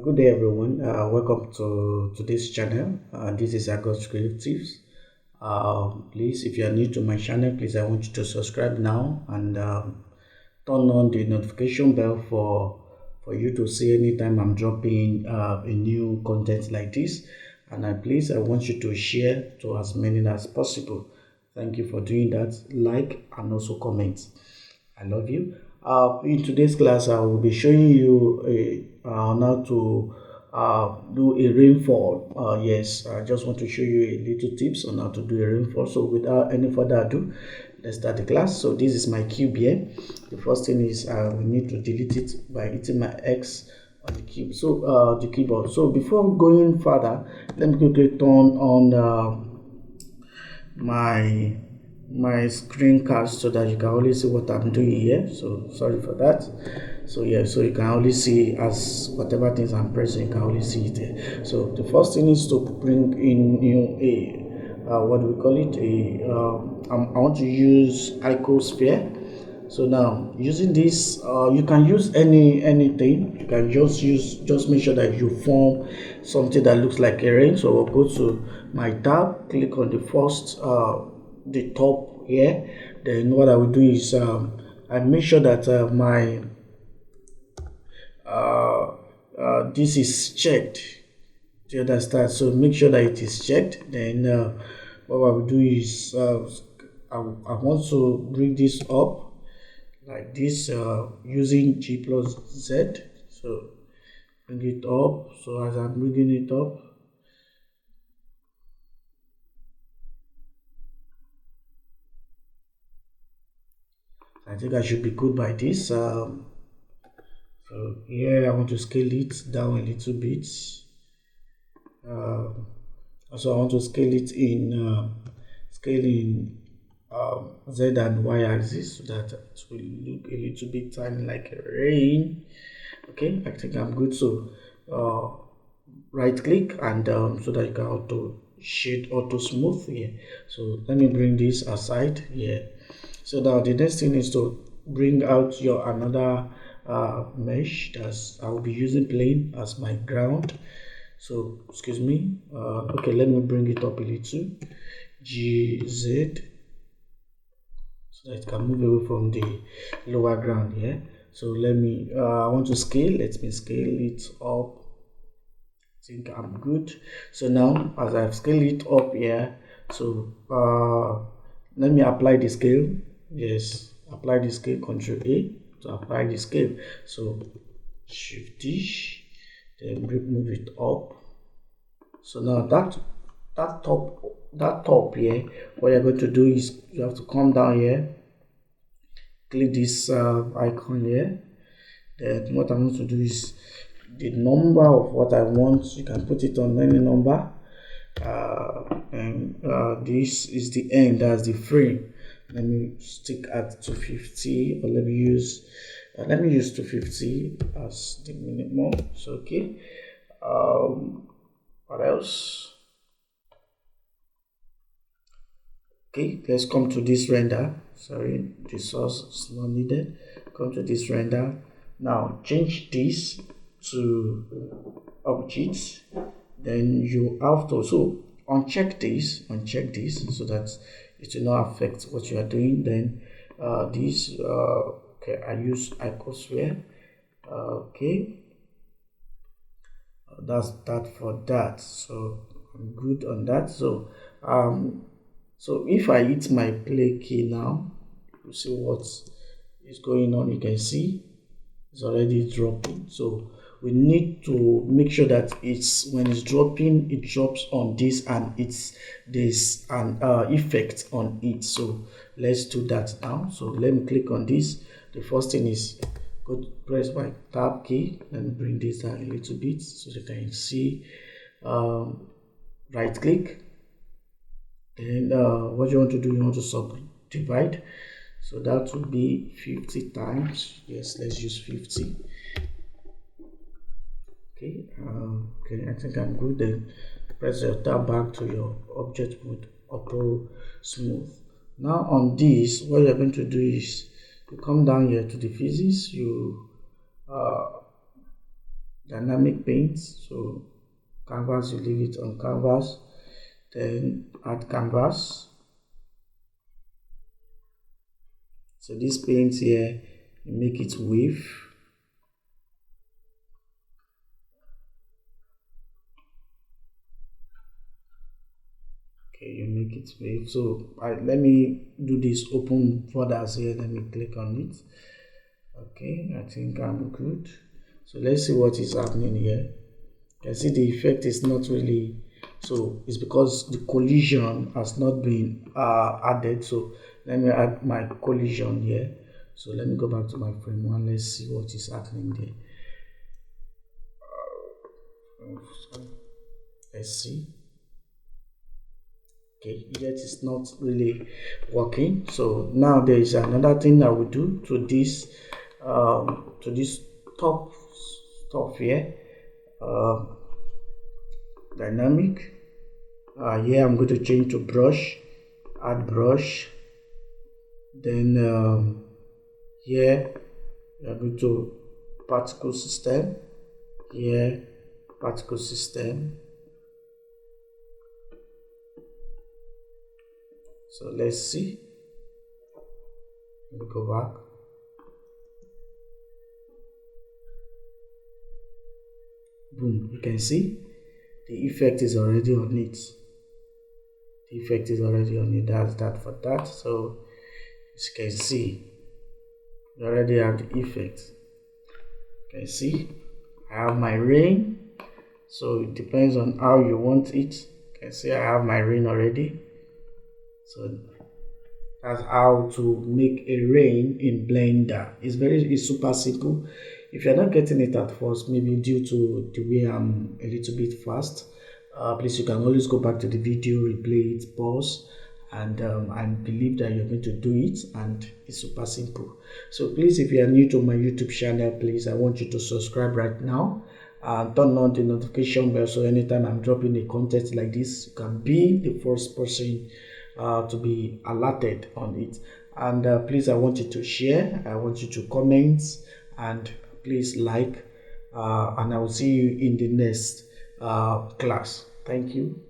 Good day, everyone. Welcome to this channel. This is Agos Creatives. Please, if you are new to my channel, please I want you to subscribe now and turn on the notification bell for you to see anytime I'm dropping a new content like this. And please, I want you to share to as many as possible. Thank you for doing that. Like and also comment. I love you. In today's class, I will be showing you on how to do a rainfall. Yes, I just want to show you a little tips on how to do a rainfall. So without any further ado, let's start the class. So this is my cube here. The first thing is we need to delete it by hitting my X on the cube. So the keyboard. So before going further, let me quickly turn on my screencast so that you can only see what I'm doing here. So sorry for that. So yeah, so you can only see as whatever things I'm pressing, you can only see it there. So the first thing is to bring in what do we call it, I want to use icosphere. So now using this, you can use anything. You can just make sure that you form something that looks like a rain. So I'll go to my tab, click on the first the top here. Then what I will do is I make sure that my this is checked. Do you understand? So make sure that it is checked. Then what I will do is I want to bring this up like this using G plus Z. So bring it up. So as I'm bringing it up, I think I should be good by this. So here I want to scale it down a little bit. Also I want to scale it in Z and Y axis so that it will look a little bit tiny like a rain. Okay, I think I'm good. So right click and so that you can auto smooth here. So let me bring this aside here. So now the next thing is to bring out your another mesh that I will be using plane as my ground. So excuse me. Okay, let me bring it up a little. GZ so that it can move away from the lower ground here. So let me I want to scale. Let me scale it up. I think I'm good. So now as I've scaled it up here, so let me apply the scale. Yes, apply the scale, Control A to apply the scale. So Shift D, then move it up. So now that top here, what you're going to do is you have to come down here, click this icon here. Then what I'm going to do is the number of what I want, you can put it on any number, and this is the end, that's the frame. Let me stick at 250, or let me use 250 as the minimum. So okay, what else? Okay, let's come to this render. Sorry, the source is not needed. Come to this render. Now change this to objects. Then you have to uncheck this so that it will not affect what you are doing. Then this okay, I use icosphere. Okay, that's that for that. So I'm good on that. So so if I hit my play key now, you see what is going on. You can see it's already dropping. So we need to make sure that when it's dropping, it drops on this, and there's an effect on it. So let's do that now. So let me click on this. The first thing is go to press my tab key. Let me bring this down a little bit so you can see. Right click. Then what you want to do, you want to subdivide. So that would be 50 times. Yes, let's use 50. Okay, okay, I think I'm good. Then press your tab back to your object mode, auto smooth. Now on this, what you're going to do is you come down here to the physics, you dynamic paints. So canvas, you leave it on canvas, then add canvas. So this paint here, you make it wave. Okay, you make it wave. So let me do this open folders here. Let me click on it. Okay, I think I'm good. So let's see what is happening here. You can see the effect is not really, so it's because the collision has not been added. So let me add my collision here. So let me go back to my frame one. Let's see what is happening there. Let's see. Okay, yet it's not really working. So now there is another thing that we do to this top stuff here. Dynamic. Here I'm going to change to brush, add brush. Then here we are going to particle system. Here particle system. So let's see. Let me go back. Boom, you can see the effect is already on it. The effect is already on it. That's that for that. So as you can see, you already have the effect. You can see I have my rain. So it depends on how you want it. You can see I have my rain already. So that's how to make a rain in Blender. It's super simple. If you're not getting it at first, maybe due to the way I'm a little bit fast, please, you can always go back to the video, replay it, pause, and I believe that you're going to do it, and it's super simple. So please, if you are new to my YouTube channel, please, I want you to subscribe right now and turn on the notification bell, so anytime I'm dropping a content like this, you can be the first person to be alerted on it. And please, I want you to share, I want you to comment, and please like, and I will see you in the next class. Thank you.